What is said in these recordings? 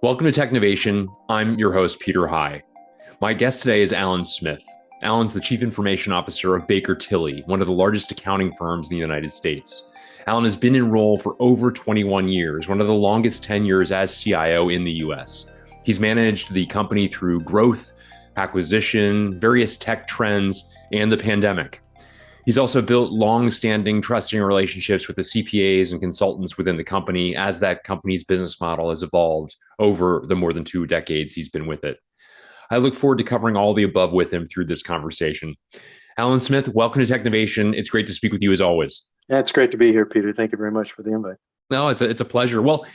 Welcome to Technovation. I'm your host, Peter High. My guest today is Alan Smith. Alan's the Chief Information Officer of Baker Tilly, one of the largest accounting firms in the United States. Alan has been in role for over 21 years, one of the longest tenures as CIO in the US. He's managed the company through growth, acquisition, various tech trends, and the pandemic. He's also built long-standing, trusting relationships with the CPAs and consultants within the company as that company's business model has evolved over the more than 2 decades he's been with it. I look forward to covering all the above with him through this conversation. Alan Smith, welcome to Technovation. It's great to speak with you as always. Yeah, it's great to be here, Peter. Thank you very much for the invite. No, it's a pleasure. Well,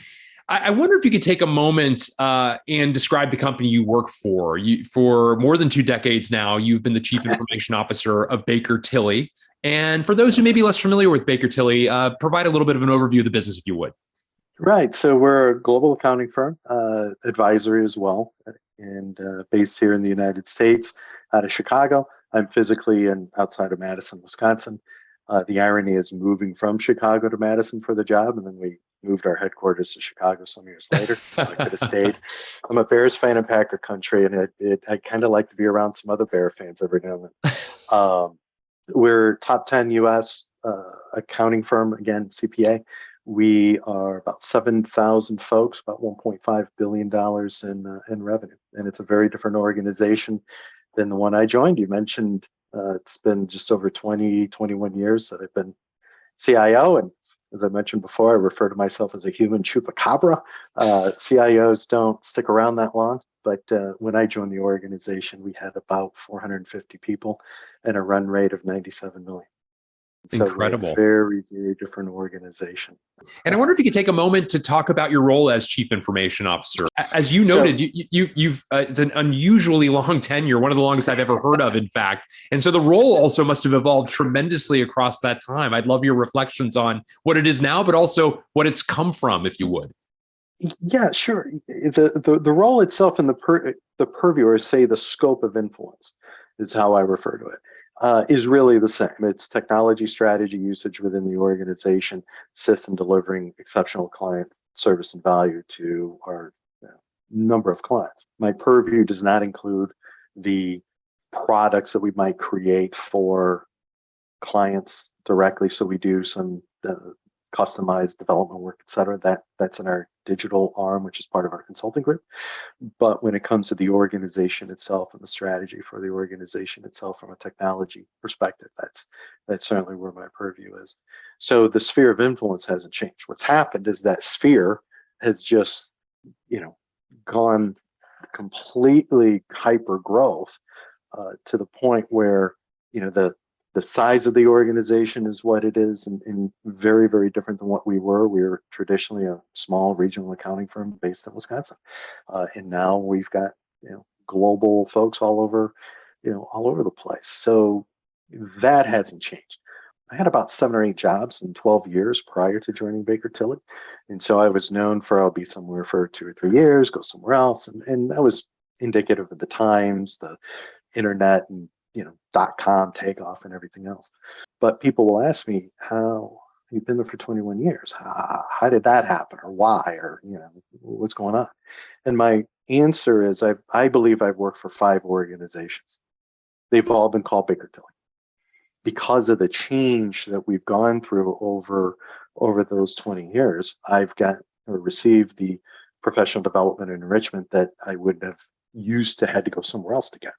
I wonder if you could take a moment and describe the company you work for. For more than 2 decades now, you've been the Chief Information Officer of Baker Tilly. And for those who may be less familiar with Baker Tilly, provide a little bit of an overview of the business, if you would. Right. So we're a global accounting firm, advisory as well, and based here in the United States, out of Chicago. I'm physically outside of Madison, Wisconsin. The irony is moving from Chicago to Madison for the job, and then we moved our headquarters to Chicago some years later, so I could have stayed. I'm a Bears fan in Packer country, and I kind of like to be around some other Bear fans every now and then. We're top 10 U.S. Accounting firm, again, CPA. We are about 7,000 folks, about $1.5 billion in revenue. And it's a very different organization than the one I joined. You mentioned it's been just over 21 years that I've been CIO. And as I mentioned before, I refer to myself as a human chupacabra. CIOs don't stick around that long. But when I joined the organization, we had about 450 people and a run rate of 97 million. So incredible. Very, very different organization. And I wonder if you could take a moment to talk about your role as Chief Information Officer. As you noted, you've it's an unusually long tenure, one of the longest I've ever heard of, in fact. And so the role also must have evolved tremendously across that time. I'd love your reflections on what it is now, but also what it's come from, if you would. Yeah, sure. The role itself and the purview, or say the scope of influence, is how I refer to it, is really the same. It's technology strategy usage within the organization, system delivering exceptional client service and value to our number of clients. My purview does not include the products that we might create for clients directly. So we do some customized development work, et cetera. That's in our digital arm, which is part of our consulting group. But when it comes to the organization itself and the strategy for the organization itself from a technology perspective, that's certainly where my purview is. So the sphere of influence hasn't changed. What's happened is that sphere has just, gone completely hyper growth to the point where, the size of the organization is what it is, and very, very different than what we were. We were traditionally a small regional accounting firm based in Wisconsin, and now we've got global folks all over the place. So that hasn't changed. I had about 7 or 8 jobs in 12 years prior to joining Baker Tilly, and so I was known for I'll be somewhere for 2 or 3 years, go somewhere else, and that was indicative of the times, the internet, and .com takeoff and everything else. But people will ask me, how you've been there for 21 years? How did that happen, or why, or what's going on? And my answer is I believe I've worked for 5 organizations. They've all been called Baker Tilly because of the change that we've gone through over those 20 years. I've got or received the professional development and enrichment that I wouldn't have used to had to go somewhere else to get.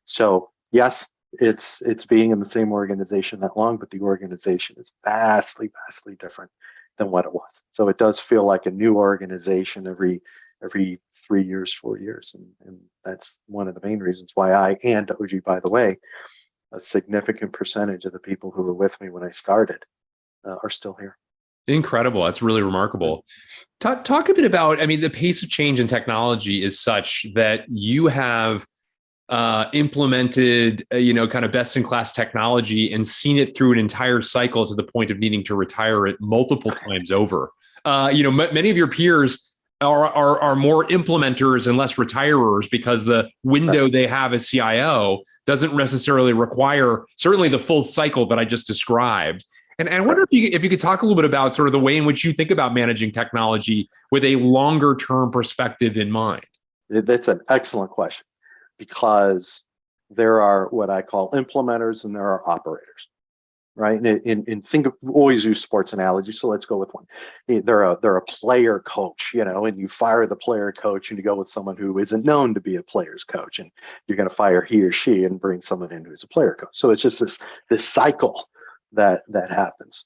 So yes, it's being in the same organization that long, but the organization is vastly, vastly different than what it was. So it does feel like a new organization every 3 years, 4 years. And that's one of the main reasons why and OG, by the way, a significant percentage of the people who were with me when I started are still here. Incredible. That's really remarkable. Talk a bit about, the pace of change in technology is such that you have implemented, kind of best in class technology and seen it through an entire cycle to the point of needing to retire it multiple times over. Many of your peers are more implementers and less retirers because the window they have as CIO doesn't necessarily require certainly the full cycle that I just described. And I wonder if you could talk a little bit about sort of the way in which you think about managing technology with a longer term perspective in mind. That's an excellent question, because there are what I call implementers and there are operators, right? And think of, always use sports analogy, so let's go with one. They're a player coach, and you fire the player coach and you go with someone who isn't known to be a player's coach, and you're going to fire he or she and bring someone in who's a player coach. So it's just this cycle that happens.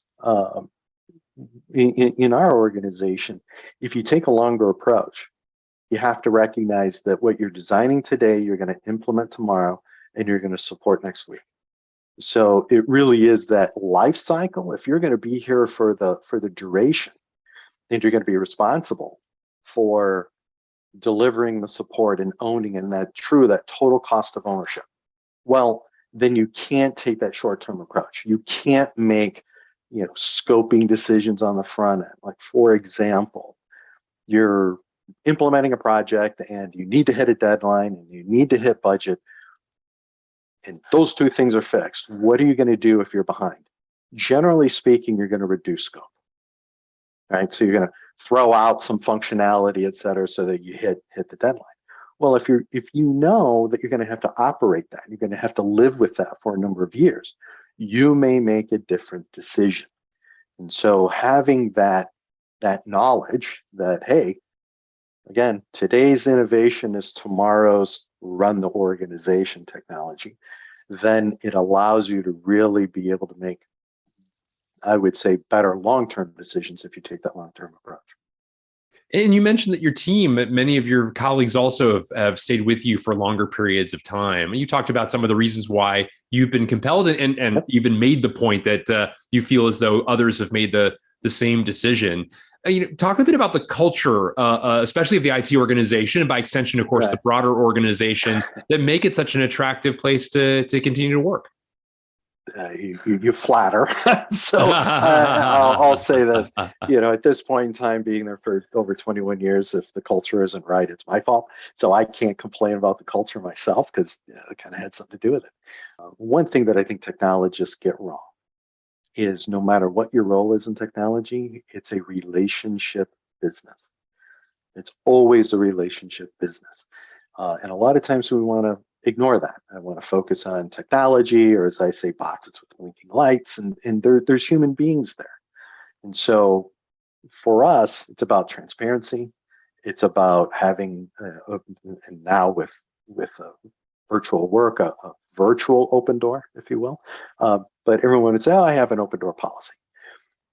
In our organization, if you take a longer approach, you have to recognize that what you're designing today, you're going to implement tomorrow, and you're going to support next week. So it really is that life cycle. If you're going to be here for the duration, and you're going to be responsible for delivering the support and owning and that total cost of ownership, well, then you can't take that short-term approach. You can't make scoping decisions on the front end. Like, for example, you're implementing a project and you need to hit a deadline and you need to hit budget, and those two things are fixed. What are you going to do if you're behind? Generally speaking, you're going to reduce scope, right? So you're going to throw out some functionality, et cetera, so that you hit the deadline. Well, if you know that you're going to have to operate that, you're going to have to live with that for a number of years, you may make a different decision. And so having that knowledge that, hey, again, today's innovation is tomorrow's run the organization technology, then it allows you to really be able to make, I would say, better long-term decisions if you take that long-term approach. And you mentioned that your team, many of your colleagues also have stayed with you for longer periods of time. And you talked about some of the reasons why you've been compelled and even made the point that you feel as though others have made the same decision. Talk a bit about the culture, especially of the IT organization, and by extension, of course, the broader organization, that make it such an attractive place to continue to work. You flatter. So I'll say this, at this point in time, being there for over 21 years, if the culture isn't right, it's my fault. So I can't complain about the culture myself, because it kind of had something to do with it. One thing that I think technologists get wrong is, no matter what your role is in technology, it's a relationship business. It's always a relationship business. And a lot of times we want to ignore that. I want to focus on technology, or as I say, boxes with blinking lights, and there's human beings there. And so for us, it's about transparency. It's about having, and now with virtual work, a virtual open door, if you will. But everyone would say, oh, I have an open door policy.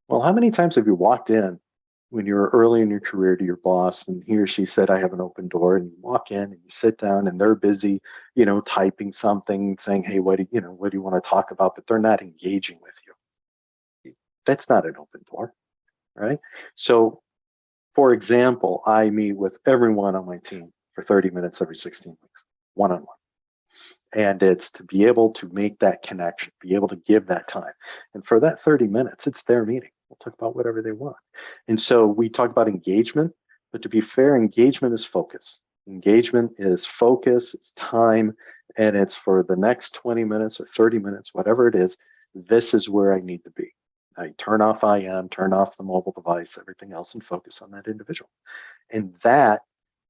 Well, how many times have you walked in when you were early in your career to your boss, and he or she said, I have an open door, and you walk in and you sit down and they're busy, typing something, saying, hey, what do you want to talk about? But they're not engaging with you. That's not an open door, right? So, for example, I meet with everyone on my team for 30 minutes every 16 weeks, one-on-one. And it's to be able to make that connection, be able to give that time. And for that 30 minutes, it's their meeting. We'll talk about whatever they want. And so we talk about engagement, but to be fair, engagement is focus. Engagement is focus, it's time, and it's for the next 20 minutes or 30 minutes, whatever it is, this is where I need to be. I turn off IM, turn off the mobile device, everything else, and focus on that individual. And that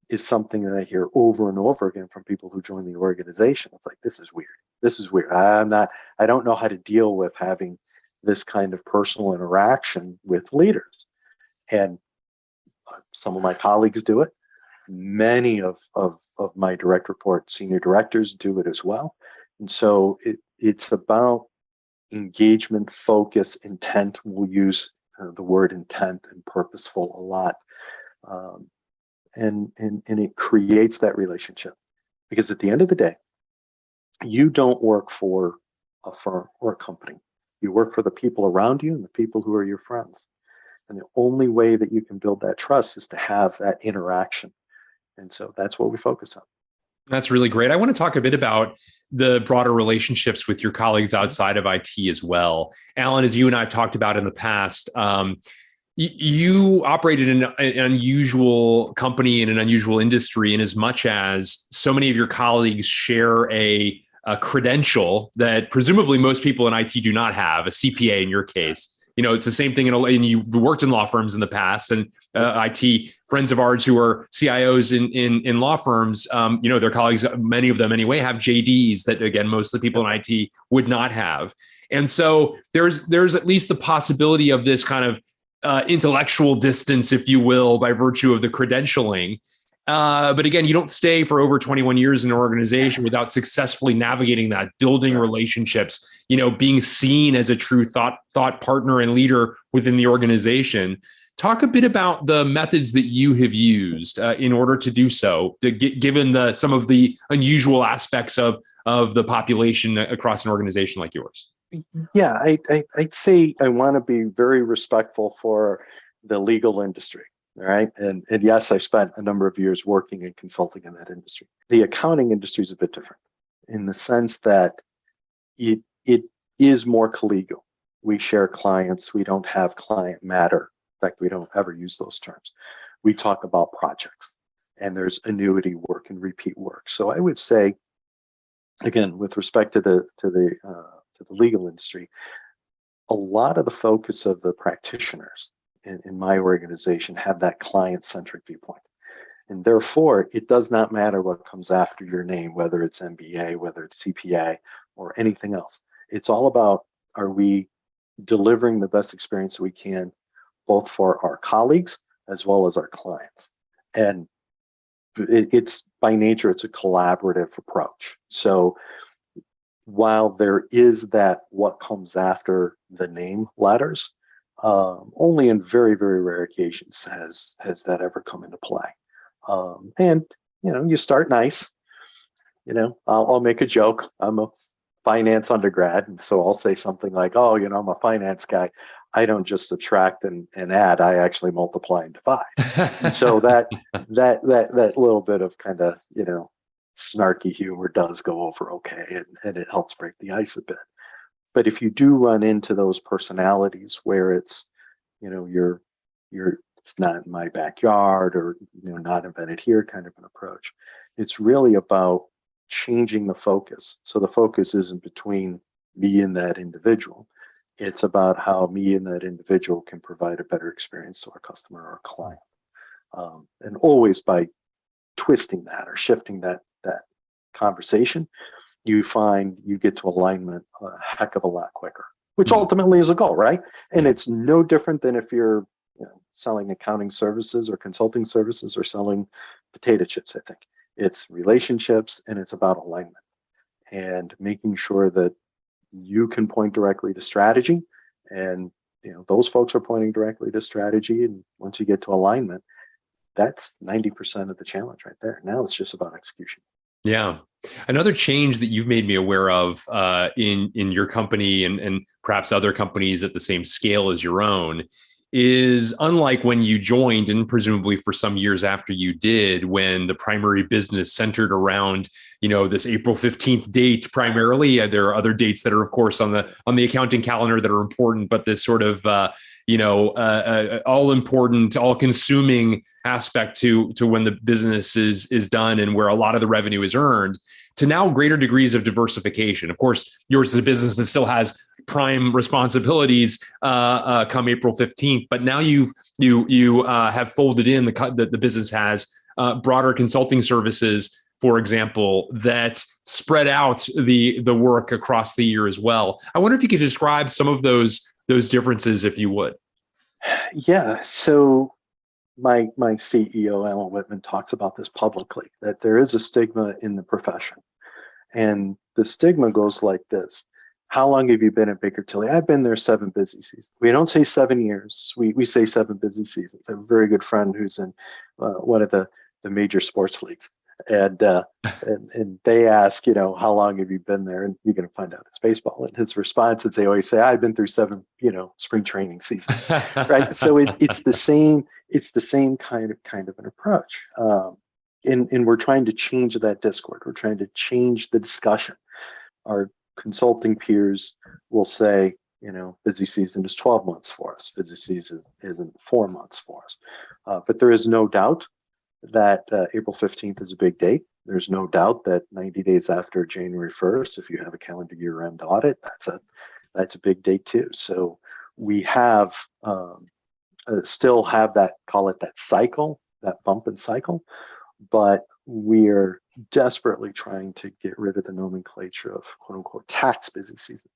is something that I hear over and over again from people who join the organization. It's like, this is weird. This is weird. I don't know how to deal with having this kind of personal interaction with leaders. And some of my colleagues do it. Many of my direct report senior directors do it as well. And so it's about engagement, focus, intent. We'll use the word intent and purposeful a lot. And it creates that relationship, because at the end of the day, you don't work for a firm or a company. You work for the people around you and the people who are your friends. And the only way that you can build that trust is to have that interaction. And so that's what we focus on. That's really great. I want to talk a bit about the broader relationships with your colleagues outside of IT as well. Alan, as you and I have talked about in the past, you operated in an unusual company in an unusual industry, in as much as so many of your colleagues share a credential that presumably most people in IT do not have, a CPA in your case. it's the same thing. And you worked in law firms in the past, and IT friends of ours who are CIOs in law firms, their colleagues, many of them anyway, have JDs that, again, most of the people in IT would not have. And so there's at least the possibility of this kind of intellectual distance, if you will, by virtue of the credentialing. But again, you don't stay for over 21 years in an organization without successfully navigating that, building relationships, being seen as a true thought partner and leader within the organization. Talk a bit about the methods that you have used in order to do so, given some of the unusual aspects of the population across an organization like yours. Yeah, I'd say I want to be very respectful for the legal industry. All right. And yes, I spent a number of years working and consulting in that industry. The accounting industry is a bit different in the sense that it is more collegial. We share clients. We don't have client matter. In fact, we don't ever use those terms. We talk about projects, and there's annuity work and repeat work. So I would say, again, with respect to the legal industry, a lot of the focus of the practitioners in my organization have that client-centric viewpoint. And therefore, it does not matter what comes after your name, whether it's MBA, whether it's CPA, or anything else. It's all about, are we delivering the best experience we can, both for our colleagues as well as our clients? And it's by nature, it's a collaborative approach. So while there is that what comes after the name letters, only in very, very rare occasions has that ever come into play. And you start nice. I'll make a joke. I'm a finance undergrad, and so I'll say something like, "Oh, I'm a finance guy. I don't just subtract and add. I actually multiply and divide." And so that little bit of kind of snarky humor does go over okay, and it helps break the ice a bit. But if you do run into those personalities where it's, you're it's not in my backyard, or not invented here kind of an approach, it's really about changing the focus. So the focus isn't between me and that individual. It's about how me and that individual can provide a better experience to our customer or our client. And always by twisting that or shifting that conversation, you find you get to alignment a heck of a lot quicker, which ultimately is a goal, right? And it's no different than if you're selling accounting services or consulting services or selling potato chips. I think it's relationships, and it's about alignment and making sure that you can point directly to strategy, and those folks are pointing directly to strategy. And once you get to alignment, that's 90% of the challenge right there. Now it's just about execution. Yeah. Another change that you've made me aware of in your company and perhaps other companies at the same scale as your own is, unlike when you joined, and presumably for some years after you did, when the primary business centered around this April 15th date primarily. There are other dates that are, of course, on the accounting calendar that are important, but this sort of all important, all consuming aspect to when the business is done and where a lot of the revenue is earned, to now greater degrees of diversification. Of course, yours is a business that still has prime responsibilities come April 15th, but now you have folded in the business has broader consulting services, for example, that spread out the work across the year as well. I wonder if you could describe some of those differences, if you would. Yeah. So my CEO, Alan Whitman, talks about this publicly, that there is a stigma in the profession. And the stigma goes like this. How long have you been at Baker Tilly? I've been there 7 busy seasons. We don't say 7 years. We say 7 busy seasons. I have a very good friend who's in one of the major sports leagues. And they ask, how long have you been there? And you're going to find out it's baseball. And his response is, they always say, I've been through 7, spring training seasons, right? So it's the same kind of an approach. And we're trying to change that discord. We're trying to change the discussion. Our consulting peers will say, busy season is 12 months for us. Busy season isn't 4 months for us. But there is no doubt that April 15th is a big date. There's no doubt that 90 days after January 1st, if you have a calendar year-end audit, that's a big date too. So we have still have that, call it that cycle, that bump and cycle, but we're desperately trying to get rid of the nomenclature of quote unquote tax busy season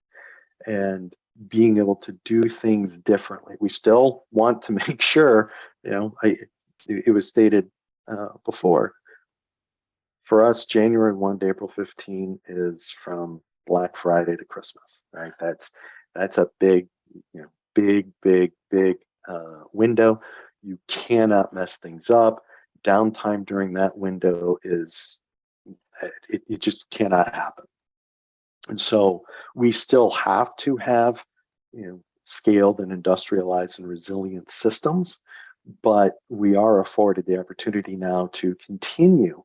and being able to do things differently. We still want to make sure, it was stated before, for us, January 1 to April 15 is from Black Friday to Christmas, right? That's a big, big window. You cannot mess things up. Downtime during that window it just cannot happen. And so we still have to have, scaled and industrialized and resilient systems, but we are afforded the opportunity now to continue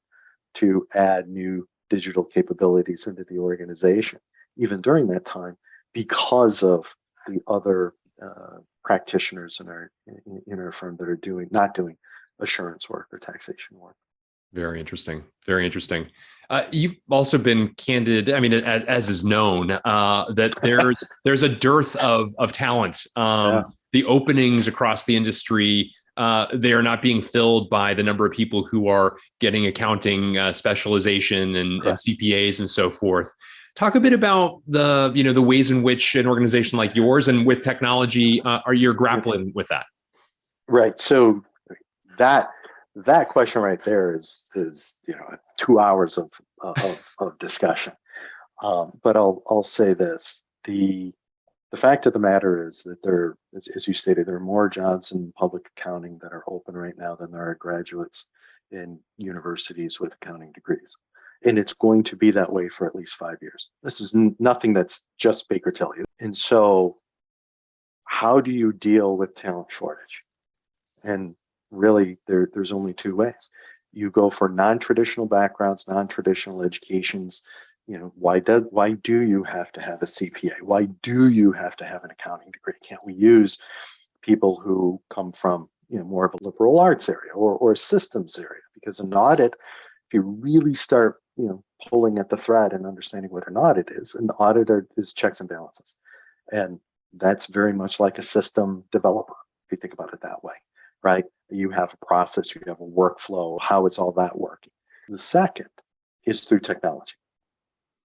to add new digital capabilities into the organization, even during that time, because of the other practitioners in our firm that are not doing assurance work or taxation work. Very interesting. Very interesting. You've also been candid. I mean, as is known, that there's a dearth of talent. Yeah. The openings across the industry, they are not being filled by the number of people who are getting accounting specialization and CPAs and so forth. Talk a bit about the ways in which an organization like yours and with technology are you grappling with that. Right. So that question right there is 2 hours of discussion. But I'll say this: the fact of the matter is that there, as you stated, there are more jobs in public accounting that are open right now than there are graduates in universities with accounting degrees. And it's going to be that way for at least 5 years. This is nothing that's just Baker Tilly. And so how do you deal with talent shortage? And really, there's only two ways. You go for non-traditional backgrounds, non-traditional educations. Why do you have to have a CPA? Why do you have to have an accounting degree? Can't we use people who come from more of a liberal arts area or a systems area? Because an audit, if you really start pulling at the thread and understanding what an audit is, an auditor is checks and balances, and that's very much like a system developer if you think about it that way, right? You have a process, you have a workflow. How is all that working? The second is through technology.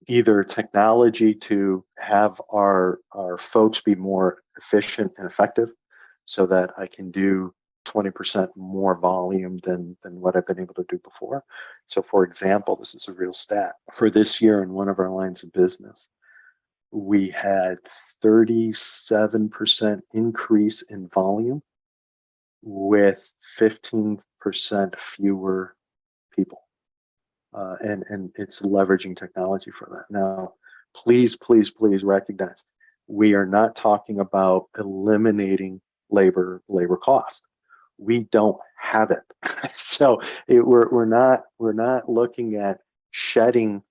Either technology to have our folks be more efficient and effective so that I can do 20% more volume than what I've been able to do before. So for example, this is a real stat. For this year in one of our lines of business, we had 37% increase in volume with 15% fewer people. And it's leveraging technology for that. Now, please recognize, we are not talking about eliminating labor cost. We don't have it. So we're not looking at shedding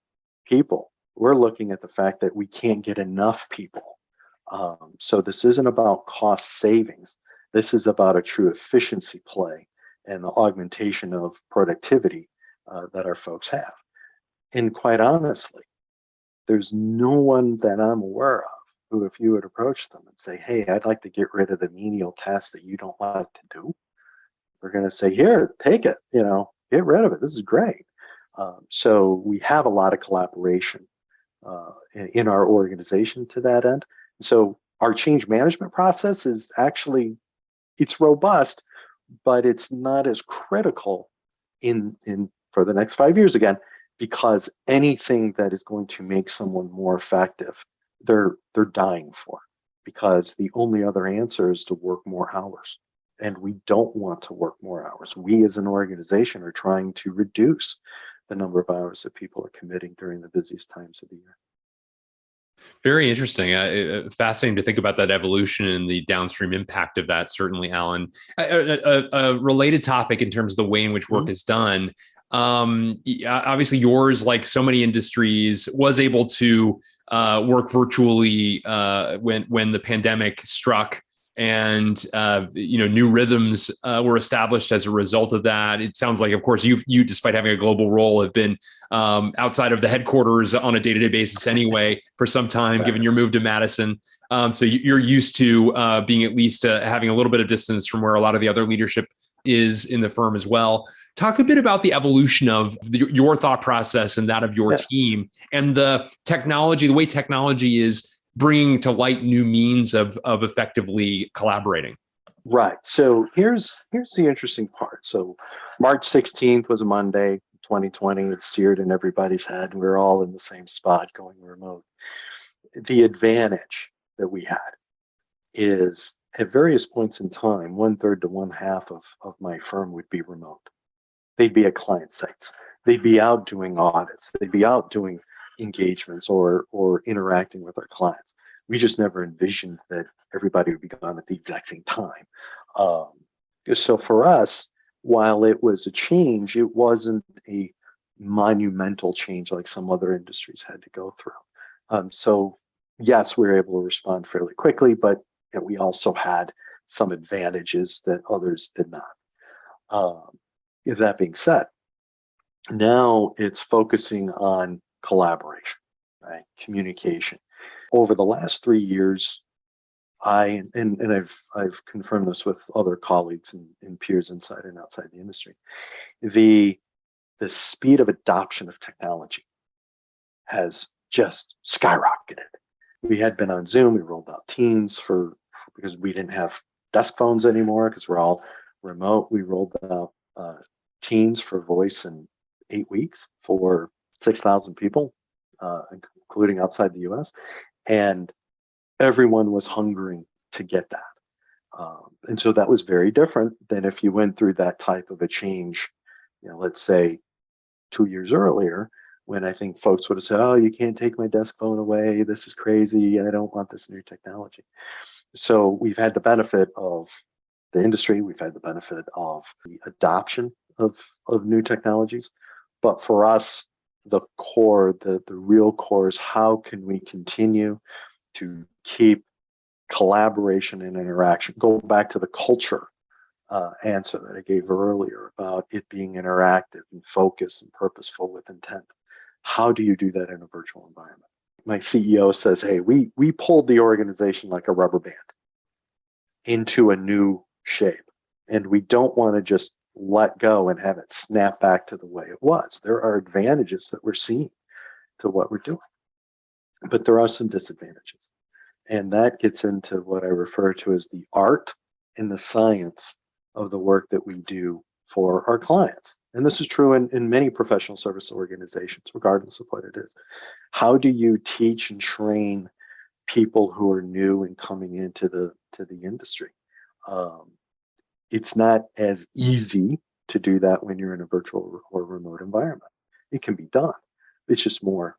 people. We're looking at the fact that we can't get enough people. So this isn't about cost savings. This is about a true efficiency play and the augmentation of productivity that our folks have. And quite honestly, there's no one that I'm aware of who, if you would approach them and say, hey, I'd like to get rid of the menial tasks that you don't like to do, they're going to say, here, take it, get rid of it. This is great. So we have a lot of collaboration in our organization to that end. So our change management process is actually, it's robust, but it's not as critical in for the next 5 years again, because anything that is going to make someone more effective, they're dying for, because the only other answer is to work more hours. And we don't want to work more hours. We as an organization are trying to reduce the number of hours that people are committing during the busiest times of the year. Very interesting. Fascinating to think about that evolution and the downstream impact of that, certainly, Alan. A related topic in terms of the way in which work is done. Obviously, yours, like so many industries, was able to work virtually when the pandemic struck. And new rhythms were established as a result of that. It sounds like, of course, you, despite having a global role, have been outside of the headquarters on a day-to-day basis anyway for some time, given your move to Madison. So you're used to being at least having a little bit of distance from where a lot of the other leadership is in the firm as well. Talk a bit about the evolution of your thought process and that of your Yeah. team, and the technology, the way technology is bringing to light new means of effectively collaborating. Right. So here's the interesting part. So March 16th was a Monday, 2020. It's seared in everybody's head. We're all in the same spot going remote. The advantage that we had is at various points in time, 1/3 to 1/2 of my firm would be remote. They'd be at client sites. They'd be out doing audits. They'd be out doing engagements or interacting with our clients. We just never envisioned that everybody would be gone at the exact same time. Um, so for us, while it was a change, it wasn't a monumental change like some other industries had to go through. So yes, we were able to respond fairly quickly, but we also had some advantages that others did not. Um, that being said, now it's focusing on collaboration, right? Communication. Over the last 3 years, I've confirmed this with other colleagues and peers inside and outside the industry. The the speed of adoption of technology has just skyrocketed. We had been on Zoom, we rolled out Teams because we didn't have desk phones anymore because we're all remote. We rolled out Teams for voice in 8 weeks for 6,000 people, including outside the US. And everyone was hungering to get that. And so that was very different than if you went through that type of a change, let's say 2 years earlier, when I think folks would have said, oh, you can't take my desk phone away. This is crazy. I don't want this new technology. So we've had the benefit of the industry. We've had the benefit of the adoption of new technologies. But for us, the core, the real core is how can we continue to keep collaboration and interaction. Go back to the culture answer that I gave earlier about it being interactive and focused and purposeful with intent. How do you do that in a virtual environment? My CEO says, hey, we pulled the organization like a rubber band into a new shape. And we don't want to just let go and have it snap back to the way it was. There are advantages that we're seeing to what we're doing, but there are some disadvantages. And that gets into what I refer to as the art and the science of the work that we do for our clients. And this is true in many professional service organizations, regardless of what it is. How do you teach and train people who are new and coming into the industry? It's not as easy to do that when you're in a virtual or remote environment. It can be done. It's just more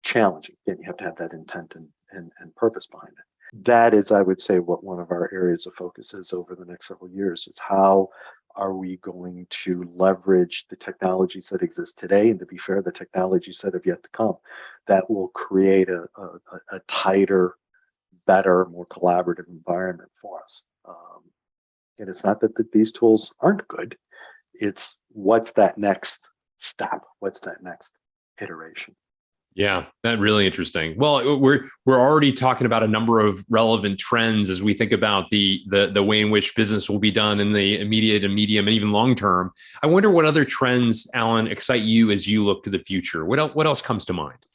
challenging. Again, you have to have that intent and purpose behind it. That is, I would say, what one of our areas of focus is over the next several years, is how are we going to leverage the technologies that exist today, and to be fair, the technologies that have yet to come, that will create a tighter, better, more collaborative environment for us. And it's not that these tools aren't good. It's what's that next step? What's that next iteration? Yeah, that's really interesting. Well, we're already talking about a number of relevant trends as we think about the way in which business will be done in the immediate and medium and even long term. I wonder what other trends, Alan, excite you as you look to the future. What else comes to mind?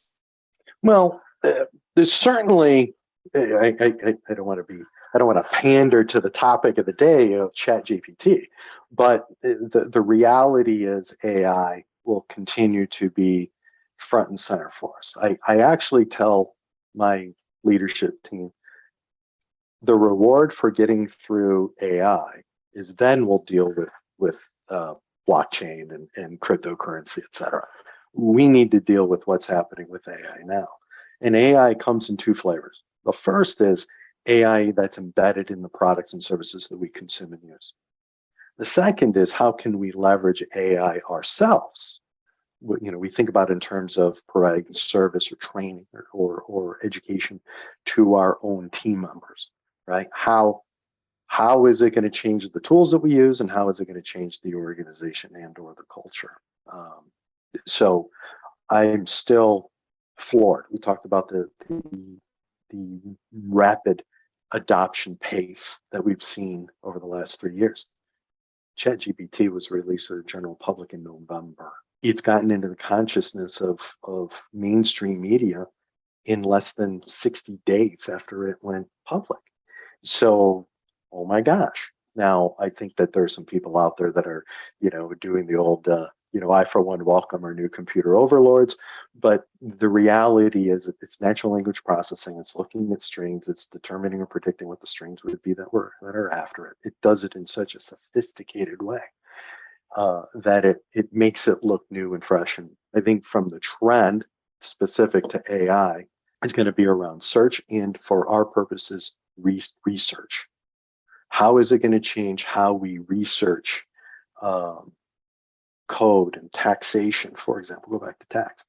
Well, there's certainly. I don't want to pander to the topic of the day of ChatGPT, but the reality is AI will continue to be front and center for us. I actually tell my leadership team the reward for getting through AI is then we'll deal with blockchain and cryptocurrency, et cetera. We need to deal with what's happening with AI now. And AI comes in two flavors. The first is AI that's embedded in the products and services that we consume and use. The second is how can we leverage AI ourselves? We think about in terms of providing service or training or education to our own team members, right? How is it going to change the tools that we use, and how is it going to change the organization and or the culture? So I'm still floored. We talked about the the rapid adoption pace that we've seen over the last 3 years. ChatGPT was released to the general public in November. It's gotten into the consciousness of mainstream media in less than 60 days after it went public. So, oh my gosh. Now, I think that there are some people out there that are, doing the old, I for one welcome our new computer overlords. But the reality is that it's natural language processing. It's looking at strings. It's determining or predicting what the strings would be that are after it. It does it in such a sophisticated way that it makes it look new and fresh. And I think from the trend specific to AI is going to be around search and, for our purposes, research. How is it going to change how we research code and taxation, for example? Go back to tax.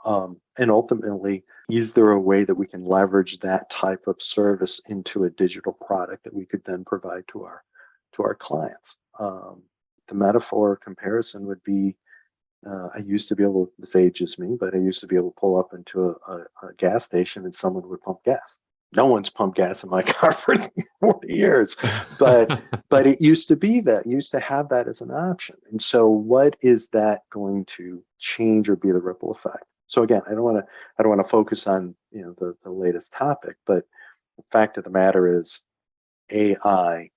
And ultimately, is there a way that we can leverage that type of service into a digital product that we could then provide to our clients? The metaphor comparison would be, I used to be able, this ages me, but I used to be able to pull up into a gas station and someone would pump gas. No one's pumped gas in my car for 40 years, but it used to be that, used to have that as an option. And so what is that going to change or be the ripple effect? So again, I don't want to focus on, the latest topic, but the fact of the matter is AI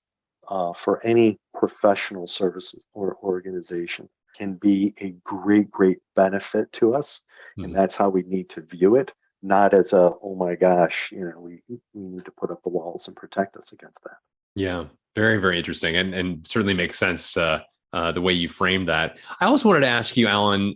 for any professional services or organization can be a great benefit to us. And that's how we need to view it. Not as a, oh my gosh, we need to put up the walls and protect us against that. Yeah, very, very interesting, and certainly makes sense the way you framed that. I also wanted to ask you, Alan,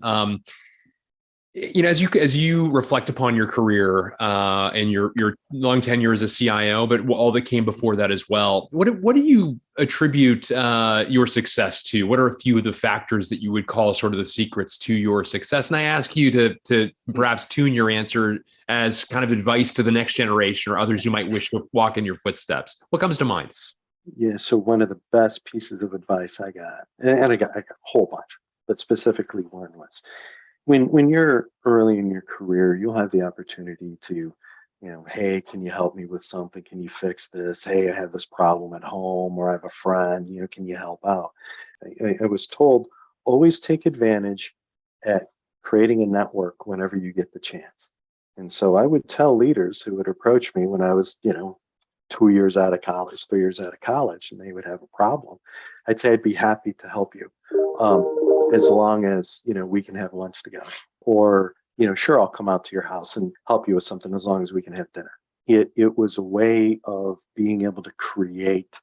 as you reflect upon your career and your long tenure as a CIO, but all that came before that as well, what do you attribute your success to? What are a few of the factors that you would call sort of the secrets to your success? And I ask you to perhaps tune your answer as kind of advice to the next generation or others who might wish to walk in your footsteps. What comes to mind? Yeah, so one of the best pieces of advice I got, and I got a whole bunch, but specifically one was, when you're early in your career, you'll have the opportunity to, hey, can you help me with something? Can you fix this? Hey, I have this problem at home, or I have a friend, can you help out? I was told, always take advantage at creating a network whenever you get the chance. And so I would tell leaders who would approach me when I was, 2 years out of college, 3 years out of college, and they would have a problem. I'd say I'd be happy to help you. As long as, we can have lunch together, or, sure, I'll come out to your house and help you with something as long as we can have dinner. It was a way of being able to create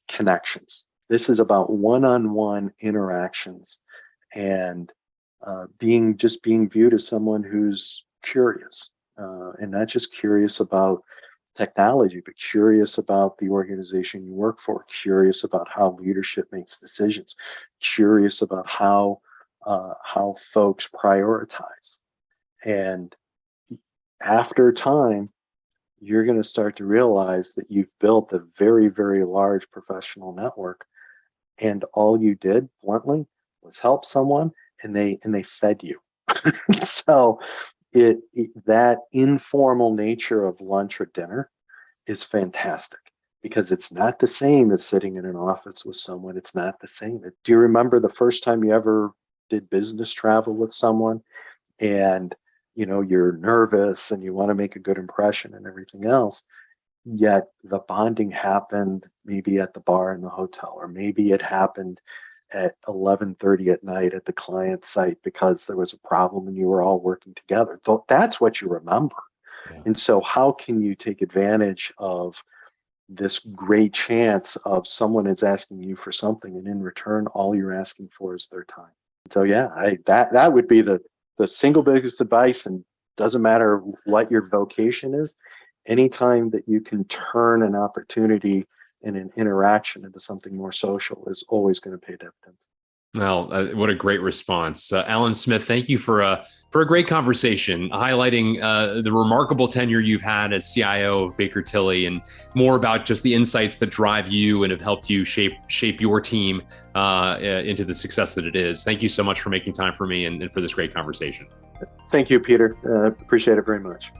connections. This is about one-on-one interactions and being viewed as someone who's curious and not just curious about technology, but curious about the organization you work for, curious about how leadership makes decisions, curious about how folks prioritize. And after time, you're going to start to realize that you've built a very, very large professional network, and all you did, bluntly, was help someone, and they fed you. So that informal nature of lunch or dinner is fantastic, because it's not the same as sitting in an office with someone. It's not the same. Do you remember the first time you ever did business travel with someone, and you're nervous and you want to make a good impression and everything else, yet the bonding happened maybe at the bar in the hotel, or maybe it happened at 11:30 at night at the client site because there was a problem and you were all working together. That's what you remember. Yeah. And so how can you take advantage of this great chance of someone is asking you for something, and in return, all you're asking for is their time? So yeah, that would be the single biggest advice, and doesn't matter what your vocation is, anytime that you can turn an opportunity and an interaction into something more social is always going to pay dividends. Well, what a great response. Alan Smith, thank you for a great conversation, highlighting the remarkable tenure you've had as CIO of Baker Tilly, and more about just the insights that drive you and have helped you shape your team into the success that it is. Thank you so much for making time for me and for this great conversation. Thank you, Peter. Appreciate it very much.